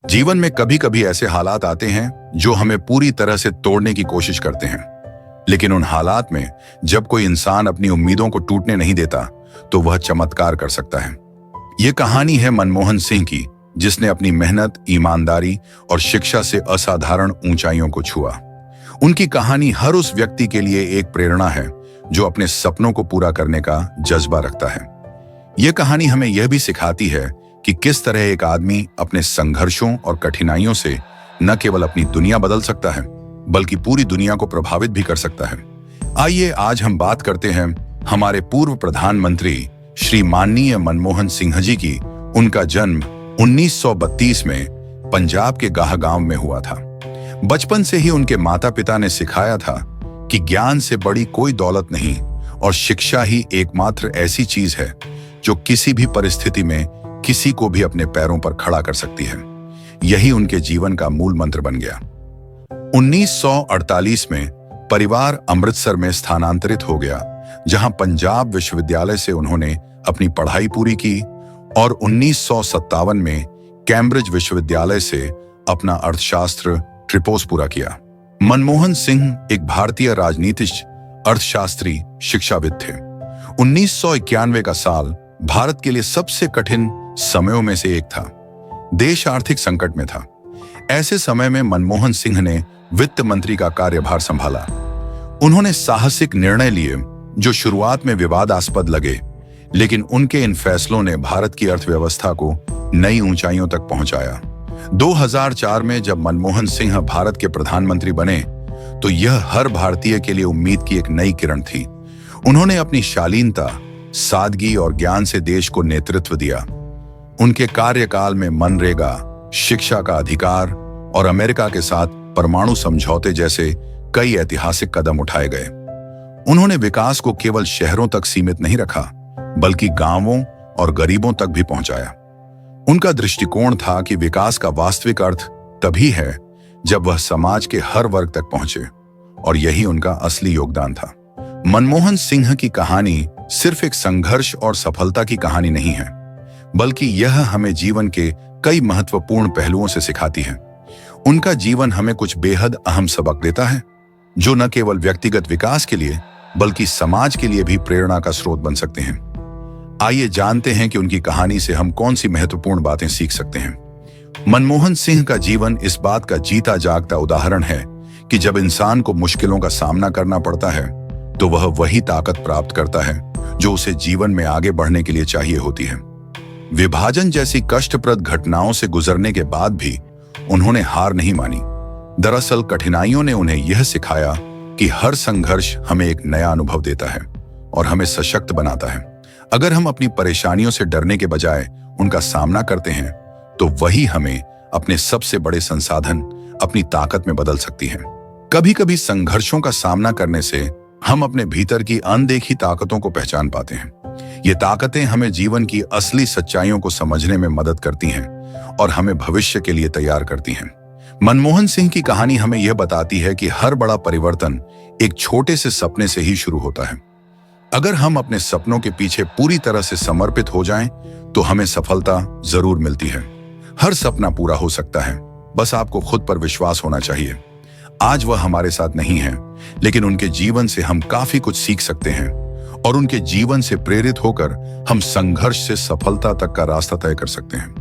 जीवन में कभी कभी ऐसे हालात आते हैं जो हमें पूरी तरह से तोड़ने की कोशिश करते हैं, लेकिन उन हालात में जब कोई इंसान अपनी उम्मीदों को टूटने नहीं देता तो वह चमत्कार कर सकता है। ये कहानी है मनमोहन सिंह की, जिसने अपनी मेहनत, ईमानदारी और शिक्षा से असाधारण ऊंचाइयों को छुआ। उनकी कहानी हर उस व्यक्ति के लिए एक प्रेरणा है जो अपने सपनों को पूरा करने का जज्बा रखता है। यह कहानी हमें यह भी सिखाती है कि किस तरह एक आदमी अपने संघर्षों और कठिनाइयों से न केवल अपनी दुनिया बदल सकता है, बल्कि पूरी दुनिया को प्रभावित भी कर सकता है। आइए आज हम बात करते हैं हमारे पूर्व प्रधानमंत्री श्री माननीय मनमोहन सिंह जी की। उनका जन्म 1932 में पंजाब के गाहगांव में हुआ था। बचपन से ही उनके माता पिता ने सिखाया था कि ज्ञान से बड़ी कोई दौलत नहीं और शिक्षा ही एकमात्र ऐसी चीज है जो किसी भी परिस्थिति में किसी को भी अपने पैरों पर खड़ा कर सकती है। यही उनके जीवन का मूल मंत्र बन गया। 1948 में परिवार अमृतसर में स्थानांतरित हो गया, जहां पंजाब विश्वविद्यालय से उन्होंने अपनी पढ़ाई पूरी की और 1957 में कैम्ब्रिज विश्वविद्यालय से अपना अर्थशास्त्र ट्रिपोस पूरा किया। मनमोहन सिंह एक भारतीय राजनीतिज्ञ, अर्थशास्त्री, शिक्षाविद थे। 1991 का साल भारत के लिए सबसे कठिन समयों में से एक था। देश आर्थिक संकट में था। ऐसे समय में मनमोहन सिंह ने वित्त मंत्री का कार्यभार संभाला। उन्होंने साहसिक निर्णय लिए जो शुरुआत में विवादास्पद लगे, लेकिन उनके इन फैसलों ने भारत की अर्थव्यवस्था को नई ऊंचाइयों तक पहुंचाया। 2004 में जब मनमोहन सिंह भारत के प्रधानमंत्री बने तो यह हर भारतीय के लिए उम्मीद की एक नई किरण थी। उन्होंने अपनी शालीनता, सादगी और ज्ञान से देश को नेतृत्व दिया। उनके कार्यकाल में मनरेगा, शिक्षा का अधिकार और अमेरिका के साथ परमाणु समझौते जैसे कई ऐतिहासिक कदम उठाए गए। उन्होंने विकास को केवल शहरों तक सीमित नहीं रखा, बल्कि गांवों और गरीबों तक भी पहुंचाया। उनका दृष्टिकोण था कि विकास का वास्तविक अर्थ तभी है जब वह समाज के हर वर्ग तक पहुंचे, और यही उनका असली योगदान था। मनमोहन सिंह की कहानी सिर्फ एक संघर्ष और सफलता की कहानी नहीं है, बल्कि यह हमें जीवन के कई महत्वपूर्ण पहलुओं से सिखाती है। उनका जीवन हमें कुछ बेहद अहम सबक देता है, जो न केवल व्यक्तिगत विकास के लिए बल्कि समाज के लिए भी प्रेरणा का स्रोत बन सकते हैं। आइए जानते हैं कि उनकी कहानी से हम कौन सी महत्वपूर्ण बातें सीख सकते हैं। मनमोहन सिंह का जीवन इस बात का जीता जागता उदाहरण है कि जब इंसान को मुश्किलों का सामना करना पड़ता है तो वह वही ताकत प्राप्त करता है जो उसे जीवन में आगे बढ़ने के लिए चाहिए होती है। विभाजन जैसी कष्टप्रद घटनाओं से गुजरने के बाद भी उन्होंने हार नहीं मानी। दरअसल कठिनाइयों ने उन्हें यह सिखाया कि हर संघर्ष हमें एक नया अनुभव देता है और हमें सशक्त बनाता है। अगर हम अपनी परेशानियों से डरने के बजाय उनका सामना करते हैं तो वही हमें अपने सबसे बड़े संसाधन, अपनी ताकत में बदल सकती है। कभी कभी संघर्षों का सामना करने से हम अपने भीतर की अनदेखी ताकतों को पहचान पाते हैं। ये ताकतें हमें जीवन की असली सच्चाइयों को समझने में मदद करती हैं और हमें भविष्य के लिए तैयार करती हैं। मनमोहन सिंह की कहानी हमें यह बताती है कि हर बड़ा परिवर्तन एक छोटे से सपने से ही शुरू होता है। अगर हम अपने सपनों के पीछे पूरी तरह से समर्पित हो जाएं, तो हमें सफलता जरूर मिलती है। हर सपना पूरा हो सकता है, बस आपको खुद पर विश्वास होना चाहिए। आज वह हमारे साथ नहीं है, लेकिन उनके जीवन से हम काफी कुछ सीख सकते हैं और उनके जीवन से प्रेरित होकर हम संघर्ष से सफलता तक का रास्ता तय कर सकते हैं।